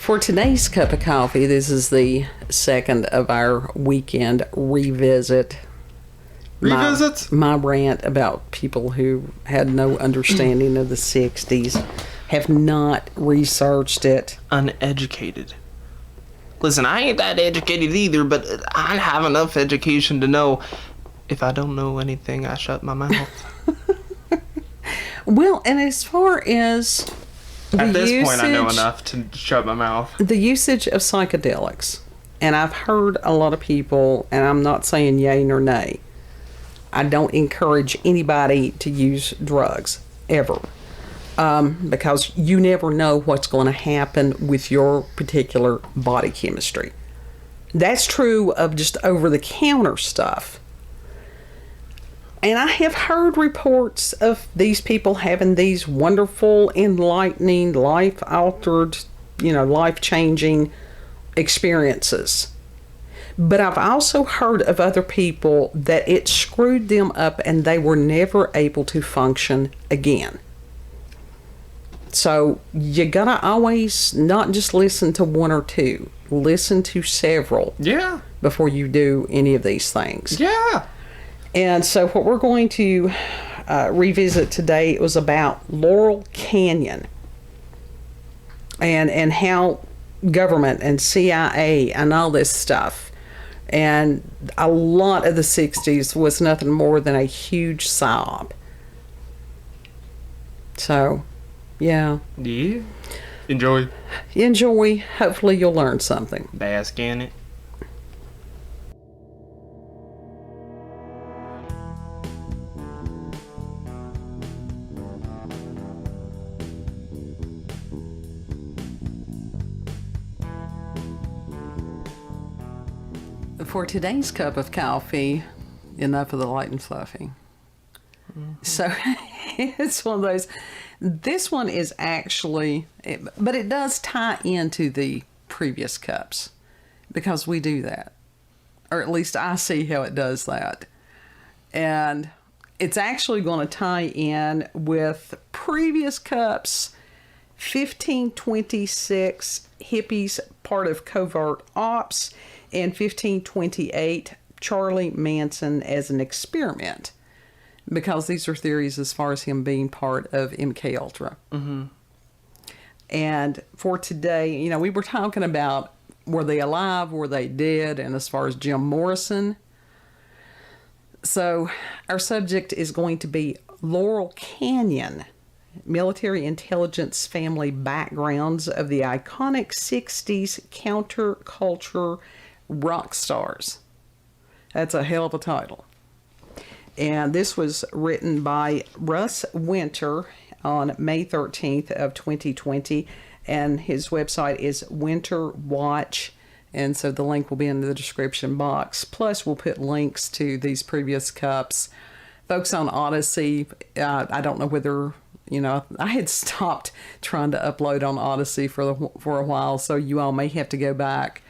For today's cup of coffee, this is the second of our weekend revisit. Revisits? My rant about people who had no understanding of the 60s, have not researched it. Uneducated. Listen, I ain't that educated either, but I have enough education to know if I don't know anything, I shut my mouth. Well, and as far as at this point, I know enough to shut my mouth. The usage of psychedelics, and I've heard a lot of people, and I'm not saying yay nor nay, I don't encourage anybody to use drugs, ever. Because you never know what's going to happen with your particular body chemistry. That's true of just over-the-counter stuff. And I have heard reports of these people having these wonderful, enlightening, life-altered, life-changing experiences. But I've also heard of other people that it screwed them up and they were never able to function again. So you gotta always not just listen to one or two. Listen to several. Yeah. Before you do any of these things. Yeah. And so what we're going to revisit today was about Laurel Canyon and how government and CIA and all this stuff, and a lot of the 60s was nothing more than a huge sob. So, yeah. Yeah. Enjoy. Enjoy. Hopefully you'll learn something. Bask in it. For today's cup of coffee, enough of the light and fluffy. Mm-hmm. So it's one of those. This one is actually, but it does tie into the previous cups because we do that. Or at least I see how it does that. And it's actually going to tie in with previous cups, 1526 Hippies, part of Covert Ops, and 1528 Charlie Manson as an experiment, because these are theories as far as him being part of MK Ultra. Mm-hmm. And for today, we were talking about were they alive, were they dead, and as far as Jim Morrison. So our subject is going to be Laurel Canyon, military intelligence family backgrounds of the iconic 60s counterculture rock stars. That's a hell of a title. And this was written by Russ Winter on May 13th of 2020, and his website is Winter Watch, and so the link will be in the description box. Plus we'll put links to these previous cups. Folks on Odyssey, I don't know whether I had stopped trying to upload on Odyssey for a while, so you all may have to go back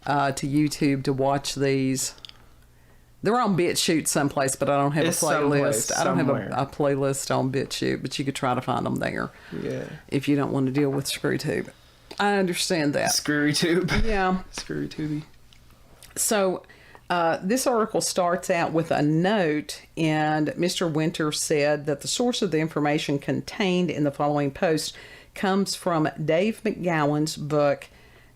to YouTube to watch these. They're on BitChute someplace, but I don't have a playlist. I don't have a playlist on BitChute, but you could try to find them there. Yeah. If you don't want to deal with ScrewTube. I understand that. ScrewTube. Yeah. ScrewTube. So this article starts out with a note, and Mr. Winter said that the source of the information contained in the following post comes from Dave McGowan's book,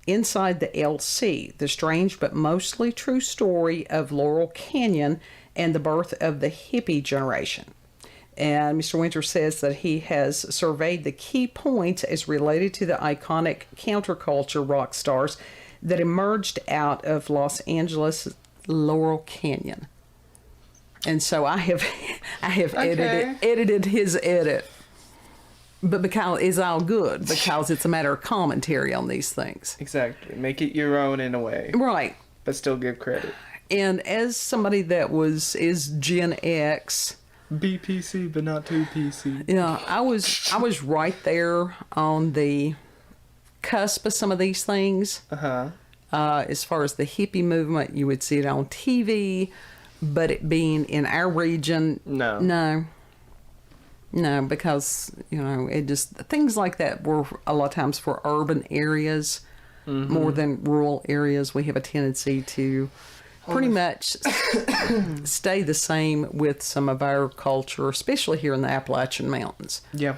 Inside the LC, the strange but mostly true story of Laurel Canyon and the birth of the hippie generation. And Mr. Winter says that he has surveyed the key points as related to the iconic counterculture rock stars that emerged out of Los Angeles' Laurel Canyon. And so I have edited his edit. But because it's all good, because it's a matter of commentary on these things. Exactly. Make it your own in a way. Right. But still give credit. And as somebody that is Gen X. BPC, but not too PC. Yeah, I was right there on the cusp of some of these things. Uh-huh. As far as the hippie movement, you would see it on TV, but it being in our region, no. No, because, it just, things like that were a lot of times for urban areas. more than rural areas. We have a tendency to pretty much stay the same with some of our culture, especially here in the Appalachian Mountains. Yeah,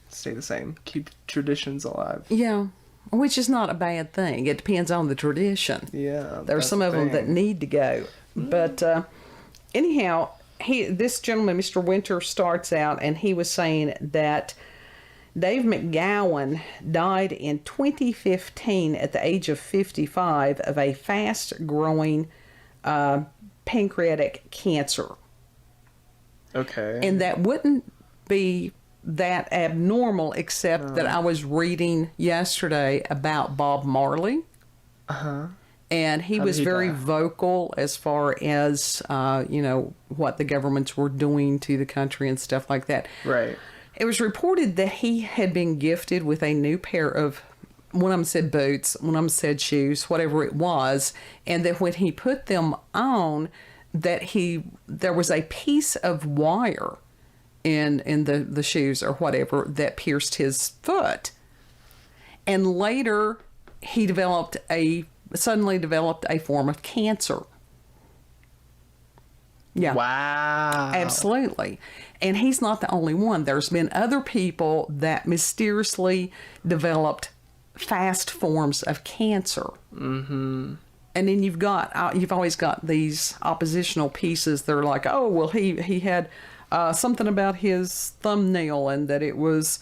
stay the same. Keep traditions alive. Yeah, which is not a bad thing. It depends on the tradition. Yeah, there are some of them that need to go. But anyhow, this gentleman, Mr. Winter, starts out, and he was saying that Dave McGowan died in 2015 at the age of 55 of a fast-growing pancreatic cancer. Okay. And that wouldn't be that abnormal, except that I was reading yesterday about Bob Marley. Uh-huh. And he was very vocal as far as, what the governments were doing to the country and stuff like that. Right. It was reported that he had been gifted with a new pair of, one of them said boots, one of them said shoes, whatever it was, and that when he put them on, that there was a piece of wire in the shoes or whatever that pierced his foot. And later, he suddenly developed a form of cancer. Yeah. Wow. Absolutely. And he's not the only one. There's been other people that mysteriously developed fast forms of cancer. Mm-hmm. And then you've always got these oppositional pieces that are like, oh, well, he had something about his thumbnail, and that it was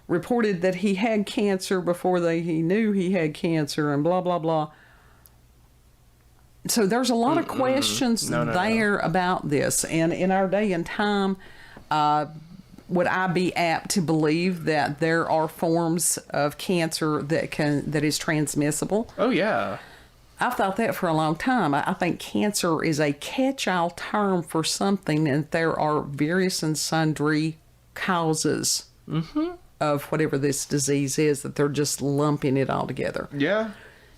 reported that he had cancer before he knew he had cancer, and blah, blah, blah. So there's a lot of questions there about this. And in our day and time, would I be apt to believe that there are forms of cancer that is transmissible? Oh, yeah. I've thought that for a long time. I think cancer is a catch-all term for something, and there are various and sundry causes of whatever this disease is, that they're just lumping it all together. Yeah.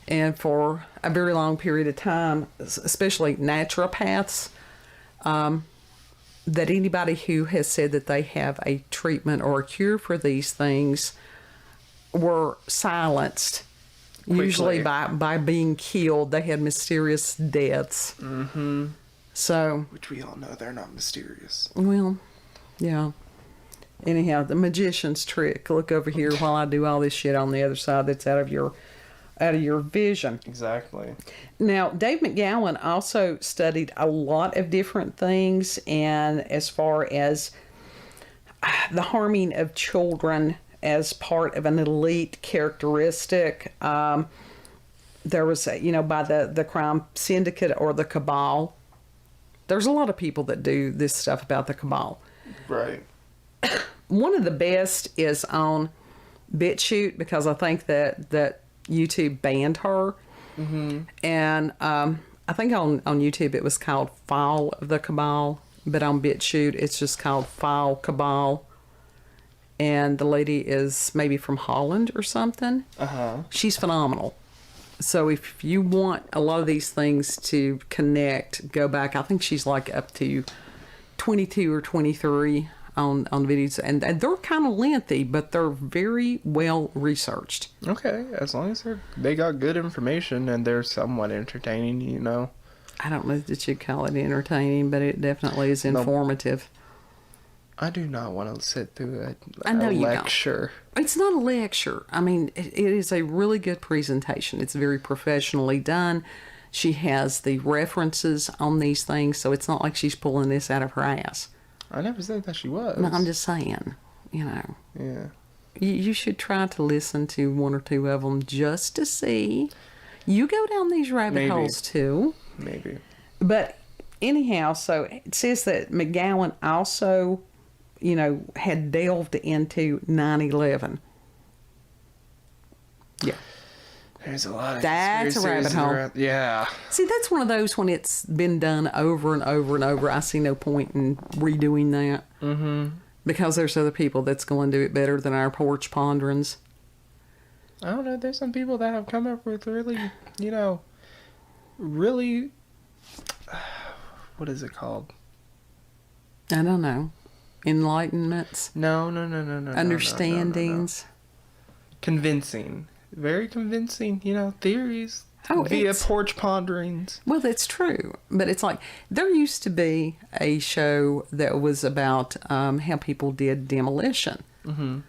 And for a very long period of time, especially naturopaths, that anybody who has said that they have a treatment or a cure for these things were silenced. Quickly. Usually by being killed. They had mysterious deaths. Mm-hmm. So, which we all know they're not mysterious. Well, yeah. Anyhow, the magician's trick. Look over here while I do all this shit on the other side that's out of your vision. Exactly. Now, Dave McGowan also studied a lot of different things, and as far as the harming of children as part of an elite characteristic, there was, by the crime syndicate or the cabal. There's a lot of people that do this stuff about the cabal. Right. One of the best is on BitChute, because I think that YouTube banned her. Mm-hmm. And I think on YouTube it was called Fall of the Cabal, but on BitChute it's just called Fall Cabal. And the lady is maybe from Holland or something. Uh-huh. She's phenomenal. So if you want a lot of these things to connect, go back. I think she's like up to 22 or 23 on videos. And they're kind of lengthy, but they're very well researched. Okay, as long as they got good information and they're somewhat entertaining, I don't know that you'd call it entertaining, but it definitely is informative. I do not want to sit through a You lecture. don't. It's not a lecture. I mean, it is a really good presentation. It's very professionally done. She has the references on these things, so it's not like she's pulling this out of her ass. I never said that she was. No, I'm just saying, Yeah. You should try to listen to one or two of them just to see. You go down these rabbit holes too. Maybe. But anyhow, so it says that McGowan also, had delved into 9/11. Yeah. There's a lot of That's a rabbit hole. Yeah. See, that's one of those when it's been done over and over and over. I see no point in redoing that. Mm-hmm. Because there's other people that's going to do it better than our porch ponderings. I don't know. There's some people that have come up with really, really, what is it called? I don't know. Enlightenments? No. Understandings? No. Convincing very convincing, theories Oh, via it's- porch ponderings. Well, that's true. But it's like there used to be a show that was about how people did demolition. Mm-hmm.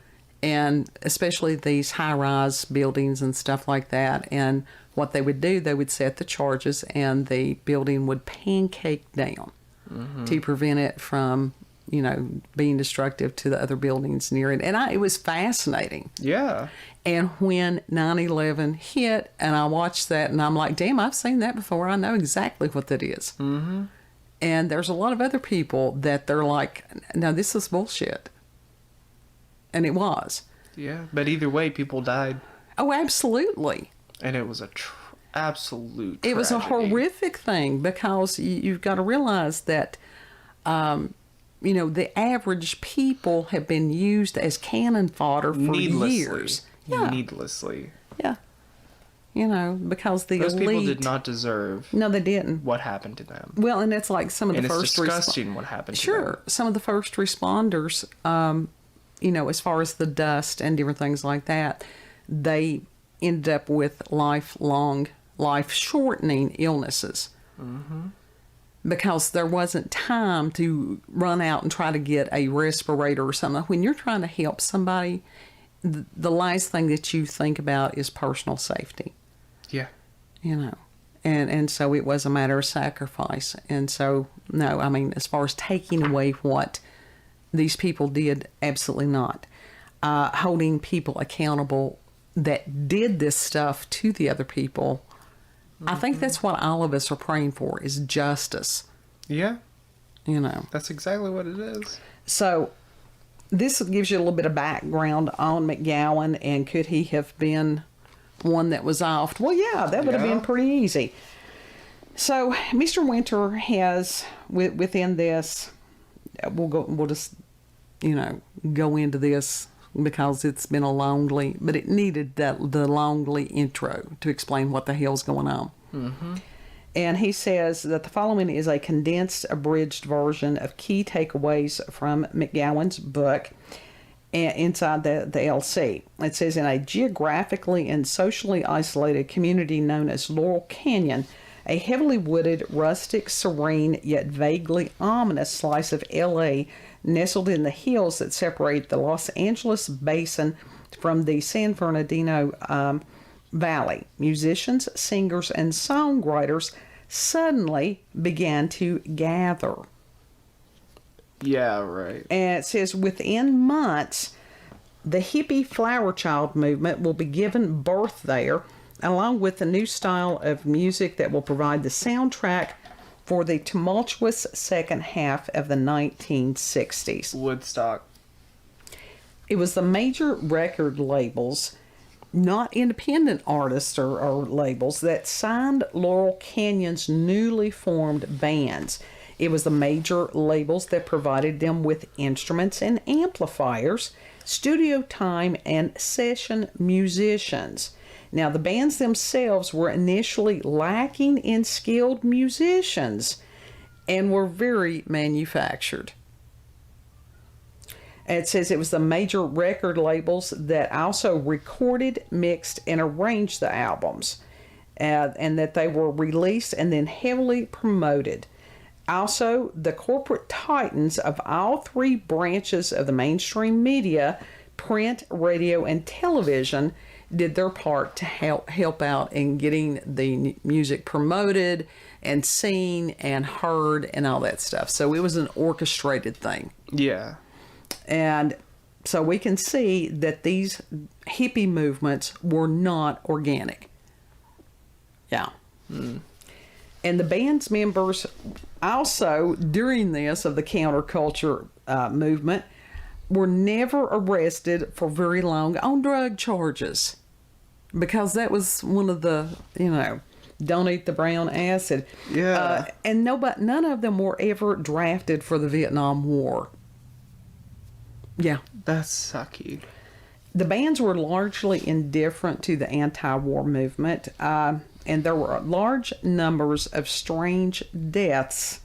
And especially these high-rise buildings and stuff like that. And what they would do, they would set the charges and the building would pancake down to prevent it from, being destructive to the other buildings near it. And it was fascinating. Yeah. And when 9/11 hit, and I watched that, and I'm like, damn, I've seen that before. I know exactly what that is. Mm-hmm. And there's a lot of other people that they're like, no, this is bullshit. And it was. Yeah. But either way, people died. Oh, absolutely. And it was a absolute It was a tragedy. horrific thing because you've got to realize that, the average people have been used as cannon fodder for Needlessly. years. Yeah. Needlessly. Yeah. Because the Those elite. people did not deserve No, they didn't. what happened to them. Well, and it's like some of the And it's first. disgusting what happened to them. Sure. Some of the first responders, as far as the dust and different things like that, they ended up with life-shortening illnesses. Mm-hmm. Because there wasn't time to run out and try to get a respirator or something. When you're trying to help somebody, the last thing that you think about is personal safety. Yeah. And so it was a matter of sacrifice. And so, no, I mean, as far as taking away what these people did, absolutely not. Holding people accountable that did this stuff to the other people, I think that's what all of us are praying for, is justice. Yeah. You know. That's exactly what it is. So this gives you a little bit of background on McGowan, and could he have been one that was offed? Well, yeah, that would have been pretty easy. So Mr. Winter has, within this, we'll just, go into this because it's been a longly, but it needed the longly intro to explain what the hell's going on. Mm-hmm. And he says that the following is a condensed, abridged version of key takeaways from McGowan's book inside the LC. It says, in a geographically and socially isolated community known as Laurel Canyon, a heavily wooded, rustic, serene, yet vaguely ominous slice of L.A. nestled in the hills that separate the Los Angeles basin from the San Bernardino Valley. Musicians, singers, and songwriters suddenly began to gather. Yeah, right. And it says, within months, the hippie flower child movement will be given birth there, along with a new style of music that will provide the soundtrack for the tumultuous second half of the 1960s. Woodstock. It was the major record labels, not independent artists or labels, that signed Laurel Canyon's newly formed bands. It was the major labels that provided them with instruments and amplifiers, studio time, and session musicians. Now, the bands themselves were initially lacking in skilled musicians and were very manufactured. It says it was the major record labels that also recorded, mixed, and arranged the albums, and that they were released and then heavily promoted. Also, the corporate titans of all three branches of the mainstream media, print, radio, and television, did their part to help out in getting the music promoted and seen and heard and all that stuff. So it was an orchestrated thing. Yeah. And so we can see that these hippie movements were not organic. Yeah. Mm. And the band's members also, during this of the counterculture movement, were never arrested for very long on drug charges. Because that was one of the, don't eat the brown acid. Yeah. And none of them were ever drafted for the Vietnam War. Yeah. That's sucky. The bands were largely indifferent to the anti-war movement, and there were large numbers of strange deaths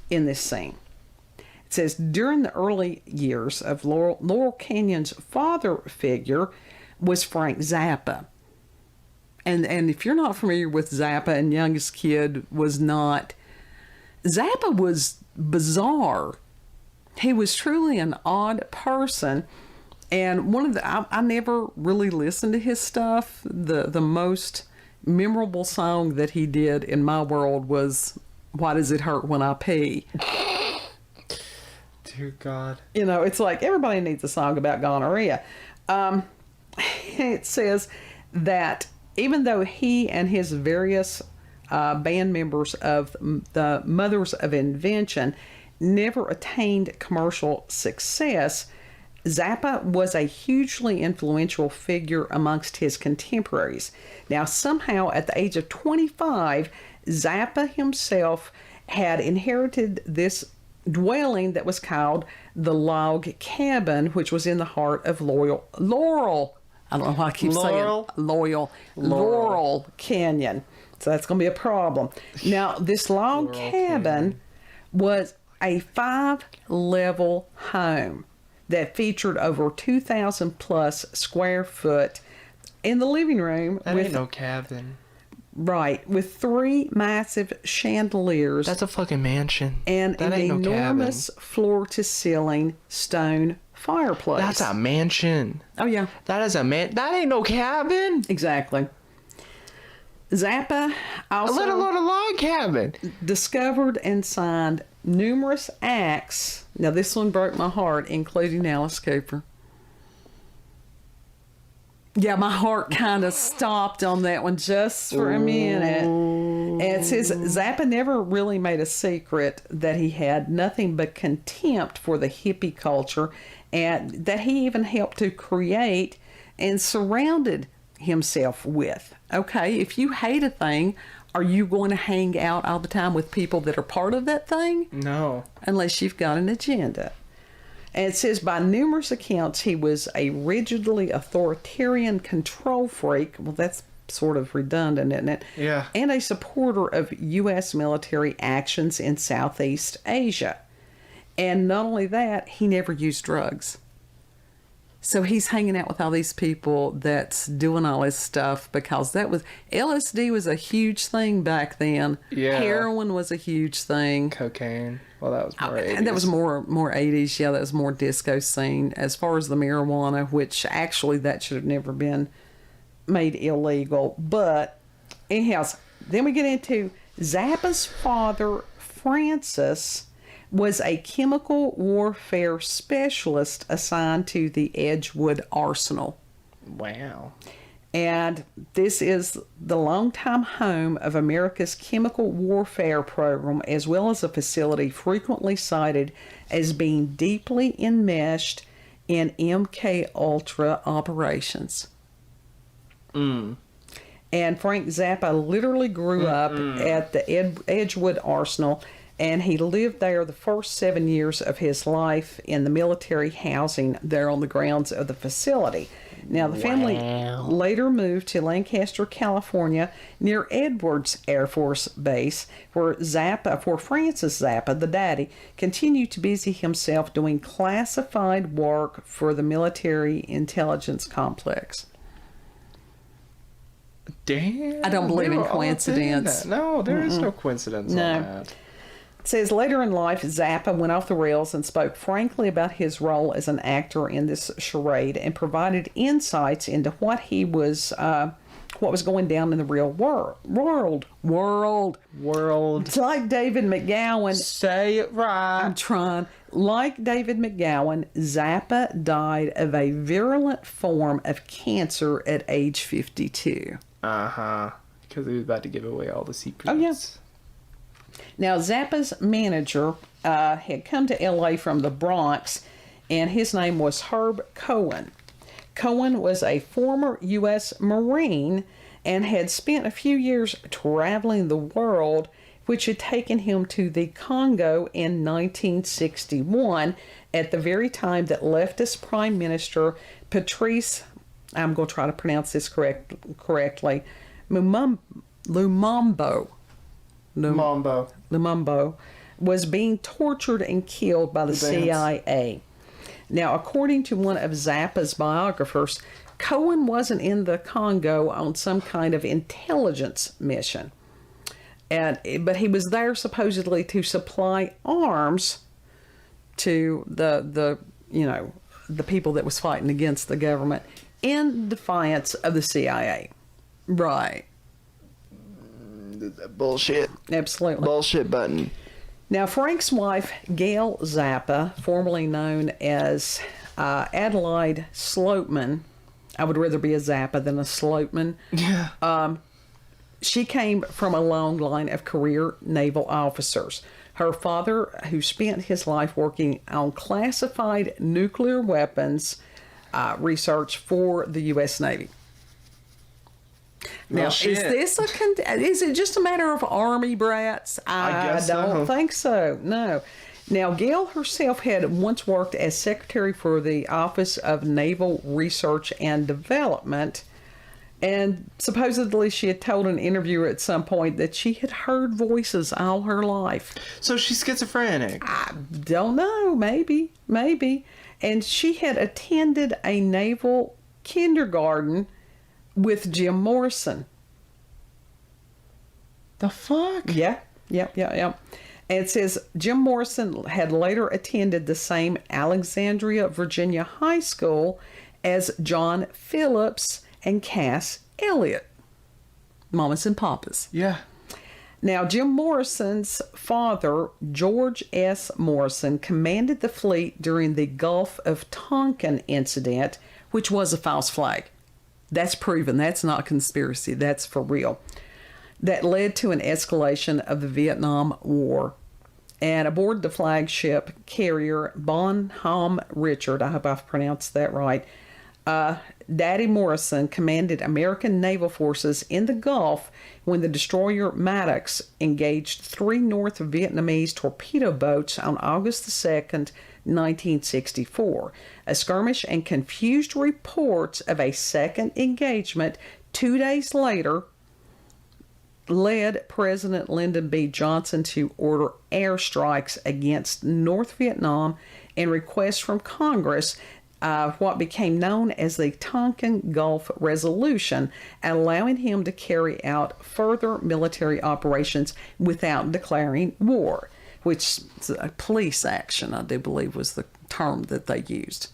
in this scene. It says, during the early years of Laurel Canyon's father figure was Frank Zappa. And if you're not familiar with Zappa, and Youngest Kid was not, Zappa was bizarre. He was truly an odd person. And one of the, I never really listened to his stuff. The most memorable song that he did in my world was Why Does It Hurt When I Pee? Dear God. You know, it's like everybody needs a song about gonorrhea. It says that even though he and his various band members of the Mothers of Invention never attained commercial success, Zappa was a hugely influential figure amongst his contemporaries. Now, somehow at the age of 25, Zappa himself had inherited this dwelling that was called the Log Cabin, which was in the heart of Laurel. I don't know why I keep saying Laurel Canyon. So that's going to be a problem. Now, this log cabin was a 5-level home that featured over 2,000 plus square foot in the living room. That ain't no cabin. Right, with 3 massive chandeliers. That's a fucking mansion. And that an ain't enormous floor-to-ceiling stone fireplace. That's a mansion. Oh, yeah. That is a man. That ain't no cabin. Exactly. Zappa also Let alone a log cabin. discovered and signed numerous acts. Now, this one broke my heart, including Alice Cooper. Yeah, my heart kind of stopped on that one just for a minute. And it says Zappa never really made a secret that he had nothing but contempt for the hippie culture, and that he even helped to create and surrounded himself with. Okay, if you hate a thing, are you going to hang out all the time with people that are part of that thing? No. Unless you've got an agenda. And it says, by numerous accounts, he was a rigidly authoritarian control freak. Well, that's sort of redundant, isn't it? Yeah. And a supporter of U.S. military actions in Southeast Asia. And not only that, he never used drugs. So he's hanging out with all these people that's doing all this stuff because that was, LSD was a huge thing back then. Yeah. Heroin was a huge thing. Cocaine. Well, that was more 80s. And that was more 80s. Yeah, that was more disco scene. As far as the marijuana, which actually that should have never been made illegal. But anyhow, then we get into Zappa's father, Francis, was a chemical warfare specialist assigned to the Edgewood Arsenal. Wow. And this is the longtime home of America's chemical warfare program, as well as a facility frequently cited as being deeply enmeshed in MK Ultra operations. And Frank Zappa literally grew up at the Edgewood Arsenal, and he lived there the first 7 years of his life in the military housing there on the grounds of the facility. Now, the family later moved to Lancaster, California, near Edwards Air Force Base, where Francis Zappa, the daddy, continued to busy himself doing classified work for the military intelligence complex. Damn. I don't believe in coincidence. No, there is no coincidence on that. It says later in life, Zappa went off the rails and spoke frankly about his role as an actor in this charade and provided insights into what was going down in the real world. It's like David McGowan. Say it right. I'm trying. Like David McGowan, Zappa died of a virulent form of cancer at age 52. Uh-huh. Because he was about to give away all the secrets. Oh, yes. Now, Zappa's manager had come to L.A. from the Bronx, and his name was Herb Cohen. Cohen was a former U.S. Marine and had spent a few years traveling the world, which had taken him to the Congo in 1961 at the very time that leftist Prime Minister Patrice, I'm going to try to pronounce this correctly, Lumumba was being tortured and killed by the CIA. Now, according to one of Zappa's biographers, Cohen wasn't in the Congo on some kind of intelligence mission. But he was there supposedly to supply arms to the people that was fighting against the government in defiance of the CIA. Right. Bullshit. Absolutely. Bullshit button. Now, Frank's wife, Gail Zappa, formerly known as Adelaide Sloatman, I would rather be a Zappa than a Sloatman. Yeah. She came from a long line of career naval officers. Her father, who spent his life working on classified nuclear weapons research for the U.S. Navy. Now, is it just a matter of Army brats? I guess don't so. think so. No. Now, Gail herself had once worked as secretary for the Office of Naval Research and Development, and supposedly she had told an interviewer at some point that she had heard voices all her life. So she's schizophrenic. I don't know. Maybe. And she had attended a naval kindergarten with Jim Morrison. The fuck? Yeah. And it says Jim Morrison had later attended the same Alexandria, Virginia high school as John Phillips and Cass Elliot. Mamas and papas. Yeah. Now, Jim Morrison's father, George S. Morrison, commanded the fleet during the Gulf of Tonkin incident, which was a false flag. That's proven. That's not conspiracy. That's for real. That led to an escalation of the Vietnam War. And aboard the flagship carrier Bonhomme Richard, I hope I've pronounced that right, Daddy Morrison commanded American naval forces in the Gulf when the destroyer Maddox engaged 3 North Vietnamese torpedo boats on August the 2nd, 1964. A skirmish and confused reports of a second engagement 2 days later led President Lyndon B. Johnson to order airstrikes against North Vietnam and requests from Congress what became known as the Tonkin Gulf Resolution, allowing him to carry out further military operations without declaring war, which is a police action, I do believe, was the term that they used.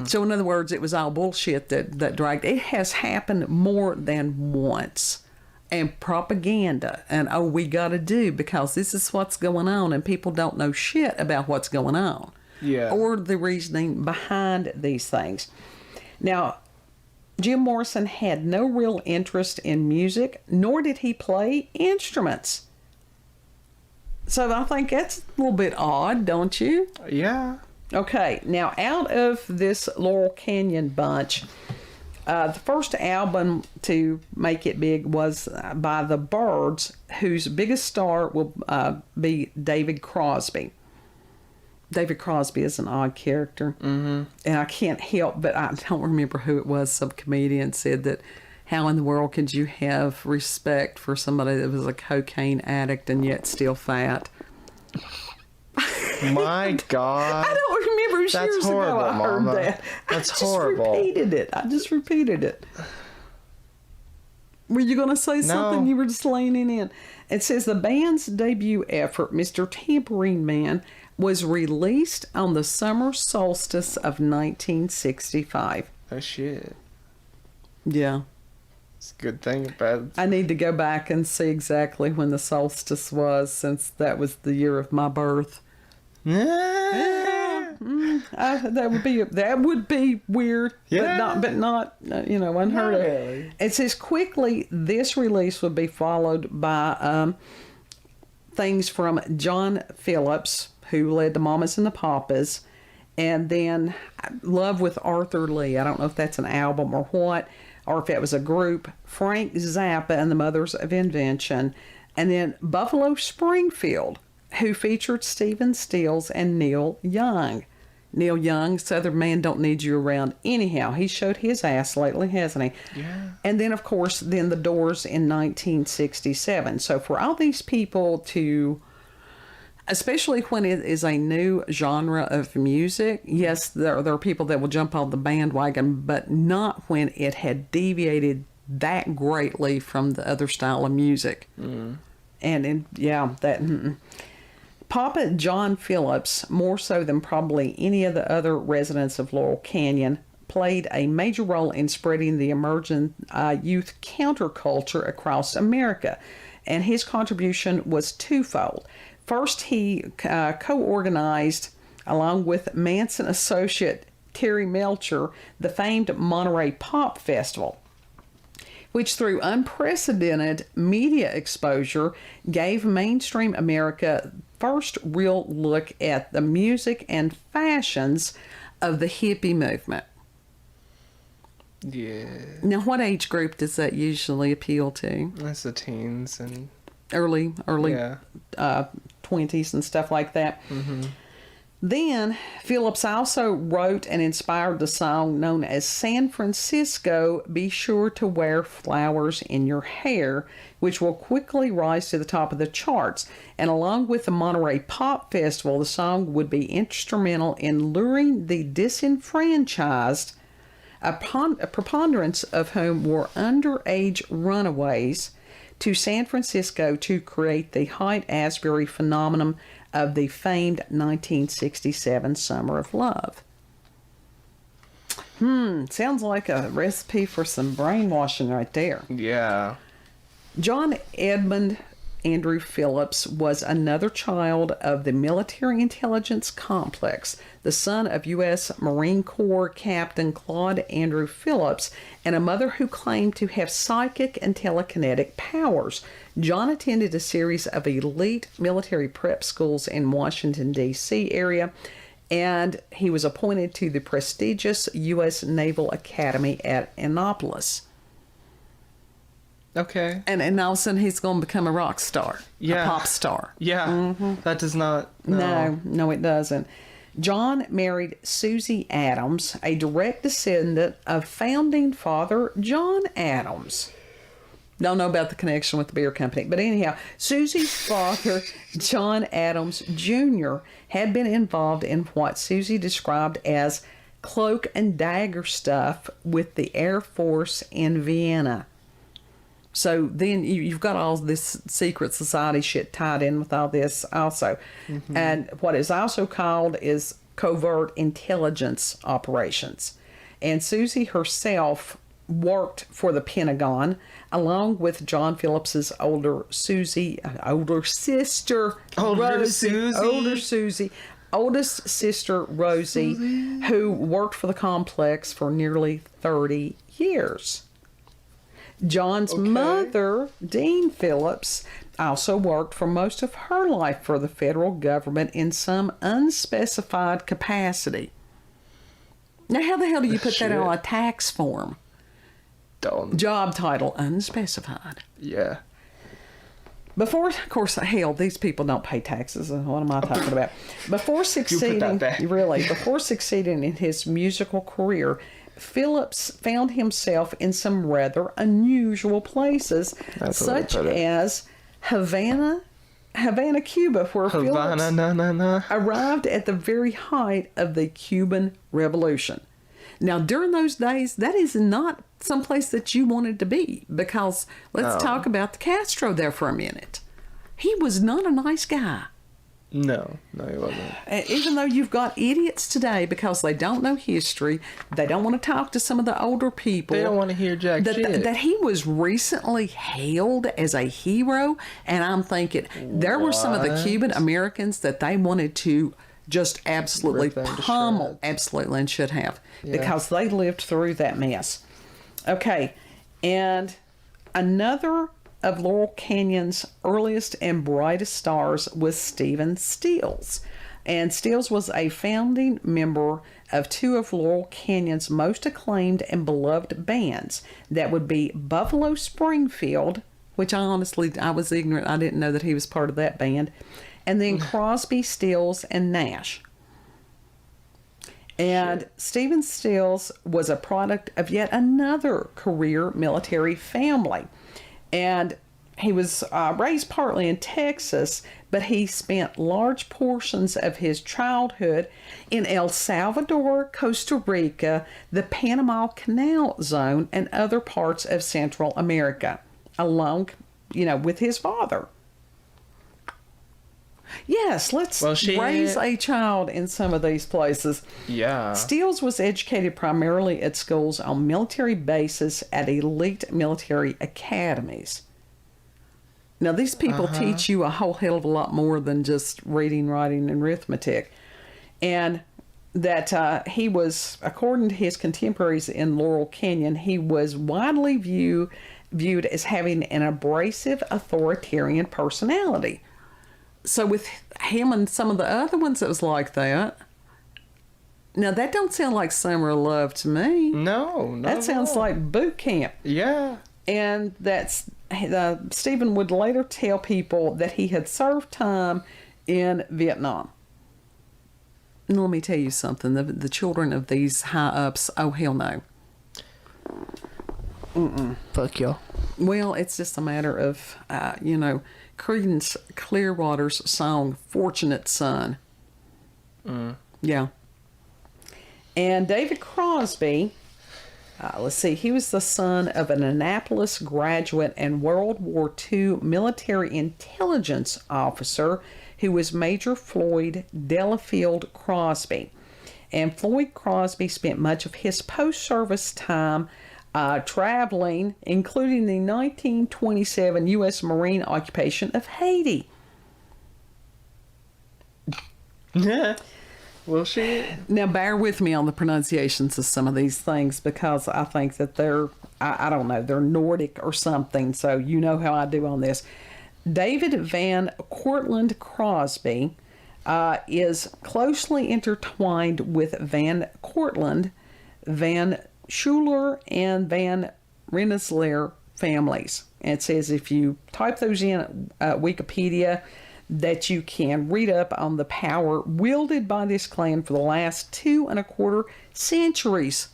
So, in other words, it was all bullshit that dragged. It has happened more than once. And propaganda. And, we got to do because this is what's going on. And people don't know shit about what's going on. Yeah. Or the reasoning behind these things. Now, Jim Morrison had no real interest in music, nor did he play instruments. So I think that's a little bit odd, don't you? Yeah. Okay, now out of this Laurel Canyon bunch, the first album to make it big was by the Byrds, whose biggest star will be David Crosby. David Crosby is an odd character. And I can't help, but I don't remember who it was. Some comedian said that, how in the world could you have respect for somebody that was a cocaine addict and yet still fat? My God. I don't remember. Years That's ago horrible, I heard Mama. that. That's I just horrible. I just repeated it. Were you going to say something? No. You were just leaning in. It says the band's debut effort, Mr. Tambourine Man, was released on the summer solstice of 1965. Oh, shit. Yeah. It's a good thing about I need to go back and see exactly when the solstice was, since that was the year of my birth. That would be weird, Yeah. but not unheard of. really. It says quickly this release would be followed by things from John Phillips, who led the Mamas and the Papas, and then Love with Arthur Lee. I don't know if that's an album or what, or if it was a group. Frank Zappa and the Mothers of Invention, and then Buffalo Springfield, who featured Stephen Stills and Neil Young. Neil Young, Southern Man Don't Need You Around anyhow. He showed his ass lately, hasn't he? Yeah. And then, of course, the Doors in 1967. So for all these people to especially when it is a new genre of music. Yes, there are people that will jump on the bandwagon, but not when it had deviated that greatly from the other style of music. Papa John Phillips, more so than probably any of the other residents of Laurel Canyon, played a major role in spreading the emerging youth counterculture across America, and his contribution was twofold. First, he co-organized, along with Manson associate Terry Melcher, the famed Monterey Pop Festival, which through unprecedented media exposure gave mainstream America first real look at the music and fashions of the hippie movement. Yeah. Now, what age group does that usually appeal to? That's the teens and Early yeah. 20s and stuff like that. Then, Phillips also wrote and inspired the song known as San Francisco, Be Sure to Wear Flowers in Your Hair, which will quickly rise to the top of the charts. And along with the Monterey Pop Festival, the song would be instrumental in luring the disenfranchised, a preponderance of whom were underage runaways, to San Francisco to create the Haight-Ashbury phenomenon of the famed 1967 Summer of Love. Sounds like a recipe for some brainwashing right there. Yeah. John Edmund Andrew Phillips was another child of the military intelligence complex, the son of U.S. Marine Corps Captain Claude Andrew Phillips, and a mother who claimed to have psychic and telekinetic powers. John attended a series of elite military prep schools in Washington, D.C. area, and he was appointed to the prestigious U.S. Naval Academy at Annapolis. Okay. And all of a sudden he's going to become a rock star, a pop star. Yeah. That does not. No, it doesn't. John married Susie Adams, a direct descendant of founding father John Adams. Don't know about the connection with the beer company, but anyhow, Susie's father, John Adams Jr., had been involved in what Susie described as cloak and dagger stuff with the Air Force in Vienna. So then you've got all this secret society shit tied in with all this also. And what is also called is covert intelligence operations. And Susie herself worked for the Pentagon along with John Phillips's older sister, oldest sister Rosie, who worked for the complex for nearly 30 years. John's mother, Dean Phillips, also worked for most of her life for the federal government in some unspecified capacity. Now, how the hell do you put that on a tax form? Don't. Job title, unspecified. Yeah. Before, of course, hell, these people don't pay taxes. What am I talking about? Before succeeding, before succeeding in his musical career, Phillips found himself in some rather unusual places, such as Havana, Cuba, where Phillips arrived at the very height of the Cuban Revolution. Now, during those days, that is not someplace that you wanted to be, because let's talk about the Castro there for a minute. He was not a nice guy. No, he wasn't. Even though you've got idiots today, because they don't know history, they don't want to talk to some of the older people. They don't want to hear jack shit. That he was recently hailed as a hero, and I'm thinking there were some of the Cuban Americans that they wanted to just absolutely pummel, absolutely, and should have, because they lived through that mess. Okay, and another of Laurel Canyon's earliest and brightest stars was Stephen Stills. And Stills was a founding member of two of Laurel Canyon's most acclaimed and beloved bands. That would be Buffalo Springfield, which I was ignorant. I didn't know that he was part of that band. And then Crosby, Stills, and Nash. And Stephen Stills was a product of yet another career military family. And He was raised partly in Texas, but he spent large portions of his childhood in El Salvador, Costa Rica, the Panama Canal Zone, and other parts of Central America, along, with his father. Yes, let's raise a child in some of these places. Yeah. Stills was educated primarily at schools on military bases at elite military academies. Now, these people teach you a whole hell of a lot more than just reading, writing, and arithmetic. And that he was, according to his contemporaries in Laurel Canyon, he was widely viewed as having an abrasive authoritarian personality. So with him and some of the other ones, it was like that. Now, that don't sound like summer of love to me. No. That sounds like boot camp. Yeah. And that's Stephen would later tell people that he had served time in Vietnam. And let me tell you something. The children of these high-ups, oh, hell no. Fuck y'all. Well, it's just a matter of, Creedence Clearwater's song, Fortunate Son. Yeah. And David Crosby, let's see, he was the son of an Annapolis graduate and World War II military intelligence officer who was Major Floyd Delafield Crosby. And Floyd Crosby spent much of his post-service time traveling, including the 1927 U.S. Marine occupation of Haiti. Yeah. Well, shit. Now, bear with me on the pronunciations of some of these things because I think that they're, I don't know, they're Nordic or something, so you know how I do on this. David Van Cortlandt Crosby is closely intertwined with Van Cortlandt, Van Schuler, and Van Rensselaer families. And it says if you type those in Wikipedia, that you can read up on the power wielded by this clan for the last 2.25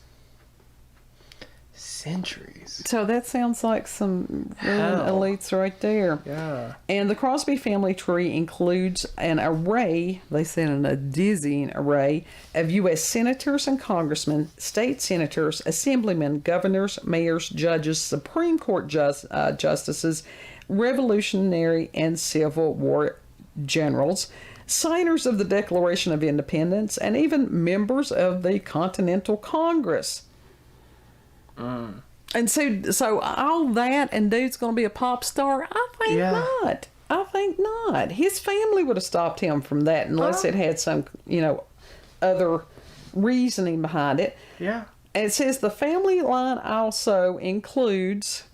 centuries. So that sounds like some elites right there. Yeah. And the Crosby family tree includes an array, they said a dizzying array, of U.S. senators and congressmen, state senators, assemblymen, governors, mayors, judges, Supreme Court justices, Revolutionary and Civil War generals, signers of the Declaration of Independence, and even members of the Continental Congress. And so all that, and dude's going to be a pop star? I think not. I think not. His family would have stopped him from that unless it had some, other reasoning behind it. Yeah. And it says the family line also includes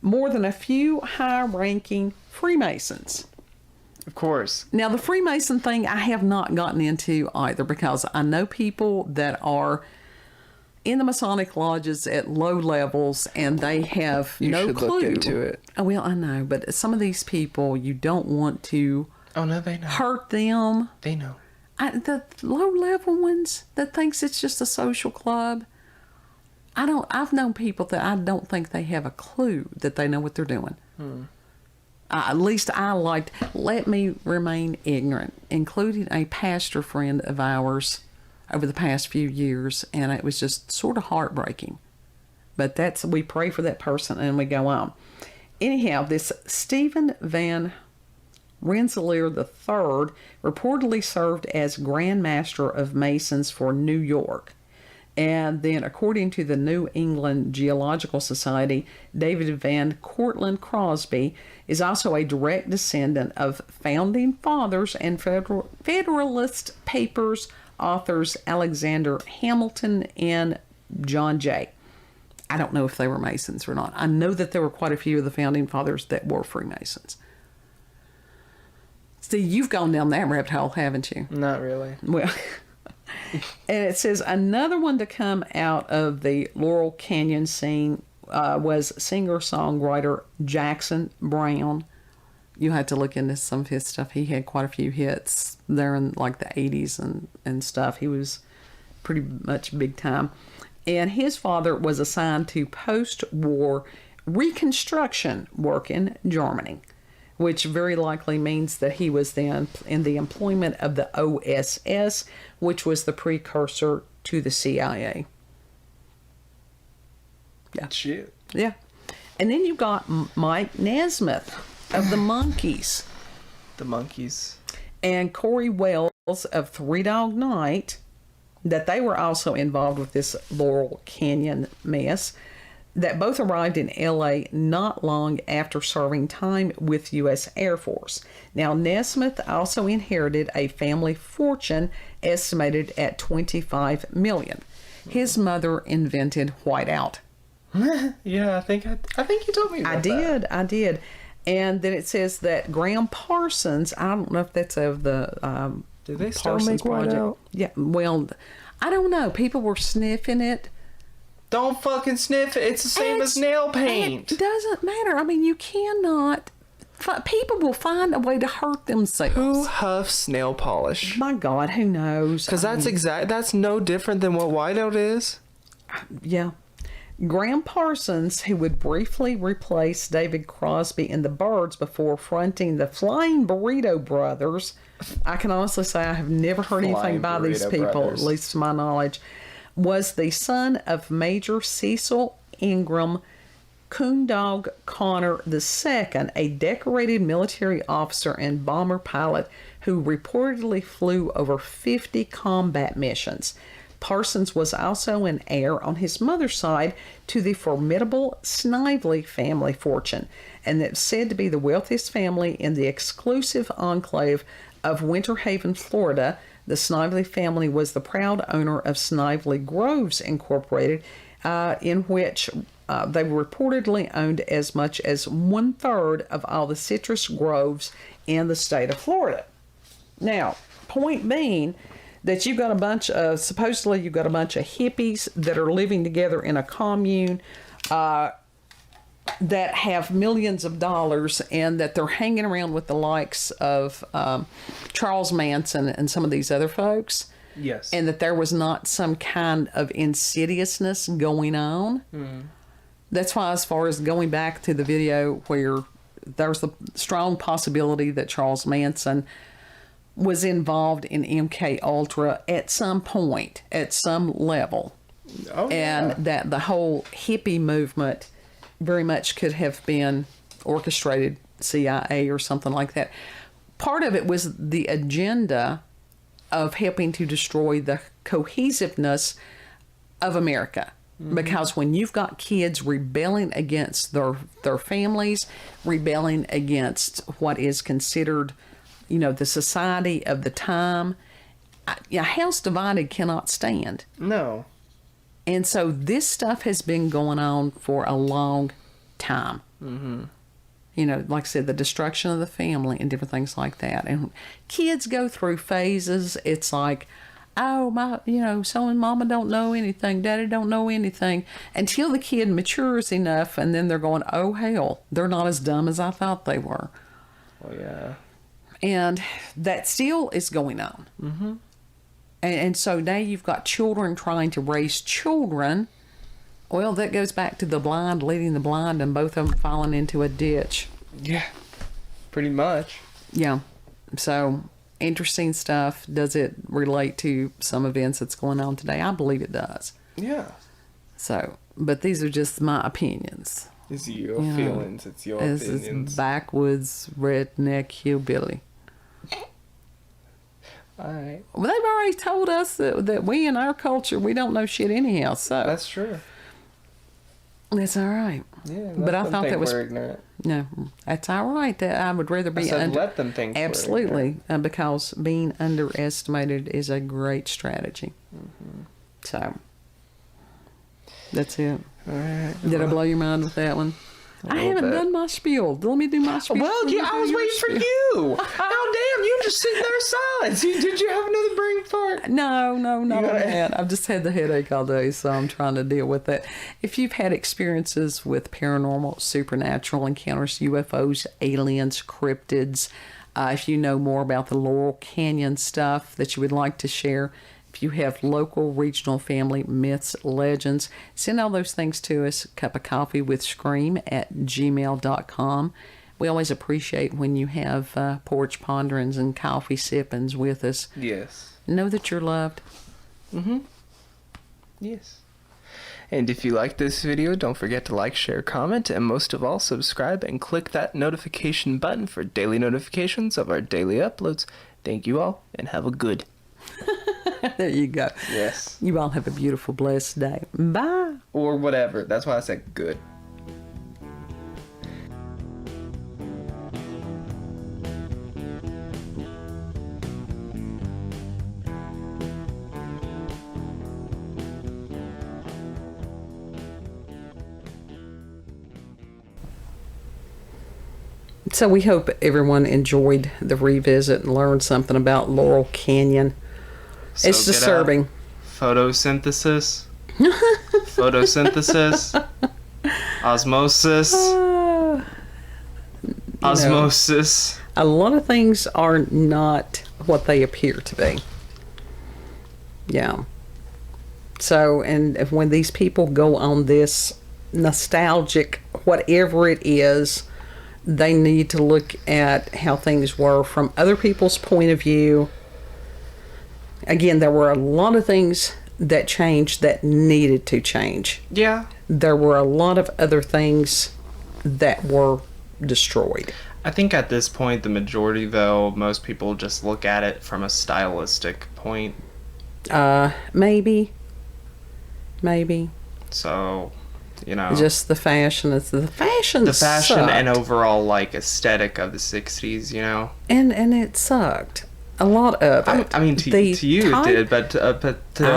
more than a few high-ranking Freemasons. Of course. Now, the Freemason thing I have not gotten into either because I know people that are in the Masonic lodges at low levels and they have no clue. Look into it. Oh, well, I know, but some of these people, you don't want to they know. hurt them. They know. The low-level ones that thinks it's just a social club, I've known people that I don't think they have a clue that they know what they're doing. At least let me remain ignorant, including a pastor friend of ours over the past few years, and it was just sort of heartbreaking. But we pray for that person and we go on. Anyhow, this Stephen Van Rensselaer III reportedly served as Grand Master of Masons for New York. And then, according to the New England Geological Society, David Van Cortlandt Crosby is also a direct descendant of Founding Fathers and Federalist Papers authors Alexander Hamilton and John Jay. I don't know if they were Masons or not. I know that there were quite a few of the Founding Fathers that were Freemasons. See, you've gone down that rabbit hole, haven't you? Not really. Well... And it says another one to come out of the Laurel Canyon scene was singer-songwriter Jackson Browne. You had to look into some of his stuff. He had quite a few hits there in like the 80s and stuff. He was pretty much big time. And his father was assigned to post-war reconstruction work in Germany, which very likely means that he was then in the employment of the OSS, which was the precursor to the CIA. Yeah. Shit. Yeah. And then you got Mike Nesmith of the Monkees. The Monkees. And Corey Wells of Three Dog Night, that they were also involved with this Laurel Canyon mess, that both arrived in LA not long after serving time with U.S. Air Force. Now, Nesmith also inherited a family fortune estimated at $25 million. His mother invented whiteout. Yeah, I think you told me about that. I did. And then it says that Graham Parsons, I don't know if that's of the Did they still Parsons make whiteout? Yeah, well, I don't know. People were sniffing it. Don't fucking sniff it. It's the same as nail paint. It doesn't matter. I mean, you cannot. People will find a way to hurt themselves. Who huffs nail polish? My God, who knows? Because that's no different than what whiteout is. Yeah. Graham Parsons, who would briefly replace David Crosby in the Byrds before fronting the Flying Burrito Brothers. I can honestly say I have never heard anything by these people, at least to my knowledge. Was the son of Major Cecil Ingram Coondog Connor II, a decorated military officer and bomber pilot who reportedly flew over 50 combat missions. Parsons was also an heir on his mother's side to the formidable Snively family fortune, and that's said to be the wealthiest family in the exclusive enclave of Winter Haven, Florida. The Snively family was the proud owner of Snively Groves Incorporated, in which they reportedly owned as much as 1/3 of all the citrus groves in the state of Florida. Now, point being that you've got supposedly you've got a bunch of hippies that are living together in a commune that have millions of dollars, and that they're hanging around with the likes of Charles Manson and some of these other folks. Yes. And that there was not some kind of insidiousness going on. Mm. That's why, as far as going back to the video where there's the strong possibility that Charles Manson was involved in MK Ultra at some point, at some level. Oh, yeah. And that the whole hippie movement very much could have been orchestrated CIA or something like that. Part of it was the agenda of helping to destroy the cohesiveness of America. Mm-hmm. Because when you've got kids rebelling against their families, rebelling against what is considered, the society of the time, a house divided cannot stand. No. And so this stuff has been going on for a long time. Mm-hmm. Like I said, the destruction of the family and different things like that. And kids go through phases. It's like, oh, so and mama don't know anything, daddy don't know anything, until the kid matures enough, and then they're going, oh, hell, they're not as dumb as I thought they were. Oh, yeah. And that still is going on. Mm-hmm. And so now you've got children trying to raise children. Well, that goes back to the blind leading the blind, and both of them falling into a ditch. Yeah, pretty much. Yeah. So, interesting stuff. Does it relate to some events that's going on today? I believe it does. Yeah. So, but these are just my opinions. It's your feelings. It's your opinions. It's backwoods, redneck, hillbilly. All right. Well, they've already told us that we in our culture, we don't know shit anyhow. So that's true. That's all right. Yeah, but I thought that was ignorant. No, that's all right. That I would rather be let them think absolutely because being underestimated is a great strategy. Mm-hmm. So that's it. All right. Did I blow your mind with that one? I haven't done my spiel. Let me do my spiel. Well, yeah, I was waiting for you. Oh, damn, you just sitting there silent. Did you have another brain fart? No, not on that. I've just had the headache all day, so I'm trying to deal with it. If you've had experiences with paranormal, supernatural encounters, UFOs, aliens, cryptids, if you know more about the Laurel Canyon stuff that you would like to share, If you have local, regional, family, myths, legends, send all those things to us, cupofcoffeewithscream@gmail.com. We always appreciate when you have porch ponderings and coffee sippings with us. Yes. Know that you're loved. Yes. And if you like this video, don't forget to like, share, comment, and most of all, subscribe and click that notification button for daily notifications of our daily uploads. Thank you all, and have a good. There you go. Yes. You all have a beautiful, blessed day. Bye. Or whatever. That's why I said good. So we hope everyone enjoyed the revisit and learned something about Laurel Canyon. So It's disturbing. Photosynthesis. Photosynthesis. Osmosis. Osmosis. A lot of things are not what they appear to be. Yeah. So, and when these people go on this nostalgic, whatever it is, they need to look at how things were from other people's point of view. Again, there were a lot of things that changed that needed to change. Yeah. There were a lot of other things that were destroyed. I think at this point, the majority, though, most people just look at it from a stylistic point. Maybe. So, you know. Just the fashion. It's the fashion. The fashion sucked. and overall, like, aesthetic of the 60s, you know? And it sucked. A lot of it. I mean, to you it did, but to a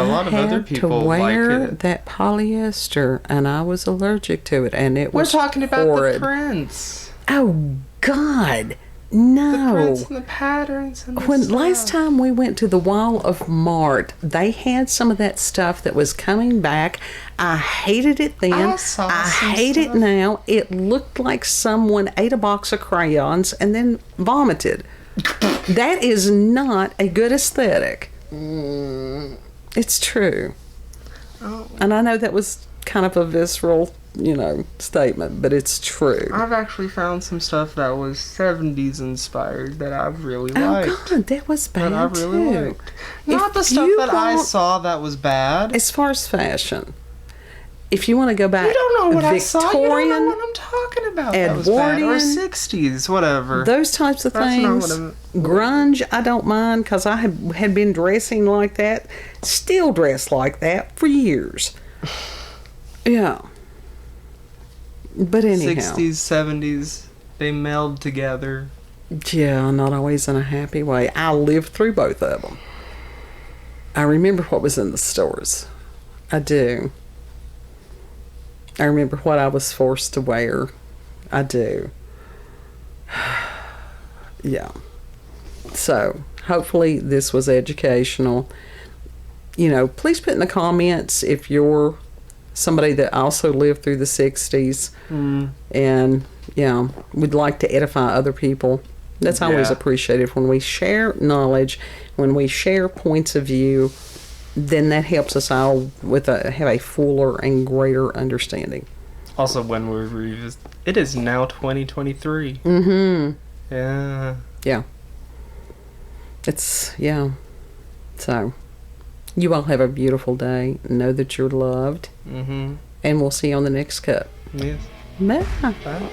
lot of other people, to wear like it. that polyester, and I was allergic to it, and it was We're talking about horrid. the prints. Oh, God. No. The prints and the patterns and the When stuff. last time we went to the Wall of Mart, they had some of that stuff that was coming back. I hated it then. I saw some hate it stuff. now. It looked like someone ate a box of crayons and then vomited. That is not a good aesthetic. It's true. Oh. And I know that was kind of a visceral, statement, but it's true. I've actually found some stuff that was 70s inspired that I really liked. Oh, God, that was bad, that I really too. liked. Not If the stuff you that I want- saw that was bad. As far as fashion, if you want to go back, You don't know what I saw. You don't know Victorian, what I'm talking about. That was bad. Or Edwardian, 60s, whatever. those types of That's not things. what Grunge, I don't mind because I had been dressing like that, still dressed like that for years. Yeah. But anyhow. 60s, 70s, they meld together. Yeah, not always in a happy way. I lived through both of them. I remember what was in the stores. I do. I remember what I was forced to wear. I do. Yeah. So, hopefully this was educational. Please put in the comments if you're somebody that also lived through the 60s. And, we'd like to edify other people. That's always Yeah. appreciated. When we share knowledge, when we share points of view, then that helps us all have a fuller and greater understanding. Also, when we revisit, it is now 2023. Yeah. Yeah. So, you all have a beautiful day. Know that you're loved. And we'll see you on the next cup. Yes. Bye. Bye.